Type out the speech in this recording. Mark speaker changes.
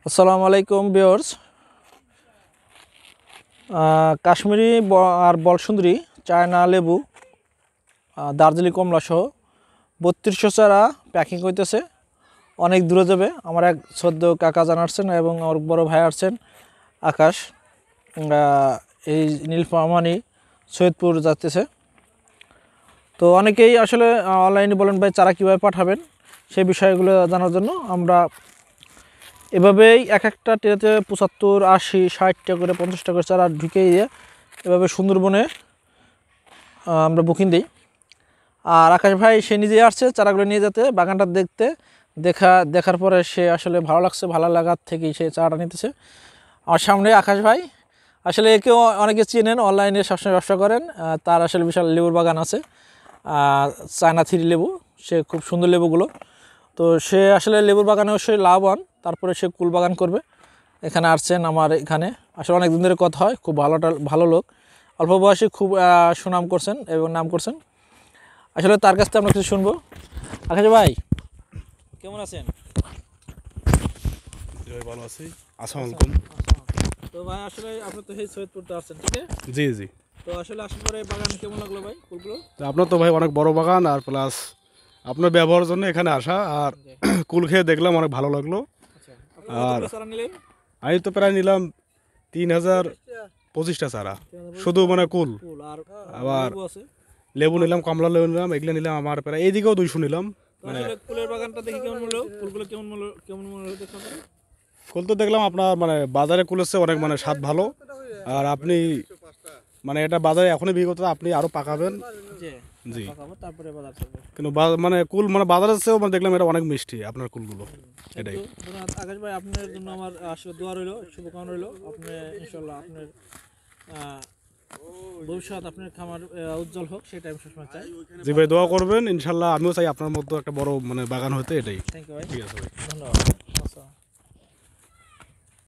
Speaker 1: আসসালামু আলাইকুম ভিউয়ার্স। কাশ্মীরি আর বলসুন্দরী, চায়না লেবু, দার্জিলিং কমলা সহ 3200 চারা প্যাকিং হইতেছে, অনেক দূরে যাবে। আমার এক সদ্য কাকা জানাচ্ছেন এবং আমার বড় ভাই আসছেন আকাশ, এই নীলফামারী সৈয়দপুর যাচ্ছে। তো অনেকেই আসলে অনলাইনে বলেন ভাই চারা কীভাবে পাঠাবেন, সেই বিষয়গুলো জানার জন্য আমরা এভাবেই এক একটা ট্রেতে 75, 80, 60 টাকা করে 50 টাকা করে চারা ঢুকিয়ে দিয়ে এভাবে সুন্দরবনে আমরা বুকিং দিই। আর আকাশ ভাই সে নিজেই আসছে চারাগুলো নিয়ে যেতে, বাগানটা দেখার পরে সে আসলে ভালো লাগছে, ভালো লাগার থেকেই সে চারাটা নিতেছে। আর সামনে আকাশ ভাই, আসলে একেও অনেকে চেনেন, অনলাইনে সবসময় ব্যবসা করেন। তার আসলে বিশাল লেবুর বাগান আছে, চায়না থ্রি লেবু, সে খুব সুন্দর লেবুগুলো। তো সে আসলে লেবুর বাগানে অবশ্যই লাভবান, তারপরে সে কুল বাগান করবে। এখানে আসছেন আমার এখানে, আসলে অনেক দিন ধরে কথা হয়, খুব ভালো লোক, অল্প বয়সে খুব সুনাম করছেন এবং নাম করছেন। আসলে তার কাছ থেকে আমরা কিছু শুনবো। আকাশ ভাই কেমন আছেন?
Speaker 2: ভালো আছি। আসসালামু আলাইকুম।
Speaker 1: তো ভাই আসলে আপনি তো এই সৈয়দপুরতে আসছেন, ঠিক আছে?
Speaker 2: জি জি।
Speaker 1: তো আসলে আসার পরে বাগান কেমন লাগলো ভাই, ফুলগুলো?
Speaker 2: আপনার তো ভাই অনেক বড় বাগান, আর প্লাস আপনার ব্যবহারের জন্য এখানে আসা, আর কুল খেয়ে দেখলাম অনেক ভালো লাগলো। আর আমি তো প্রায় নিলাম 3025টা চারা, শুধু মানে কুল। আবার লেবু নিলাম, কমলা লেবু নিলাম, এগুলো নিলাম। আমার প্রায় এইদিকেও 200 নিলাম। মানে
Speaker 1: ফুলের বাগানটা দেখে কেমন হলো, ফুলগুলো কেমন হলো দেখলাম।
Speaker 2: কুল তো দেখলাম আপনার মানে বাজারে কুল এসছে অনেক, মানে স্বাদ ভালো। আর আপনি মানে এটা বাজারে এখনই বিক্রি করতে, আপনি আরো পাকাবেন। জি,
Speaker 1: তারপরে বাজার চলবে।
Speaker 2: কিন্তু মানে কুল মানে বাজারের চেয়েও মানে দেখলাম এটা অনেক মিষ্টি আপনার কুলগুলো। এটাই।
Speaker 1: আকাশ ভাই আপনার জন্য আমার আসলে দোয়া রইলো, শুভকামনা রইলো। আপনি ইনশাল্লাহ আপনার ভবিষ্যৎ, আপনার খামার উজ্জ্বল হোক, সেটা আমি সবসময় চাই।
Speaker 2: জি ভাই, দোয়া করবেন ইনশাল্লাহ। আমিও চাই আপনার মতো একটা বড় মানে বাগান হতে। এটাই।
Speaker 1: থ্যাংক ইউ ভাই,
Speaker 2: ঠিক আছে ভাই,
Speaker 1: ধন্যবাদ।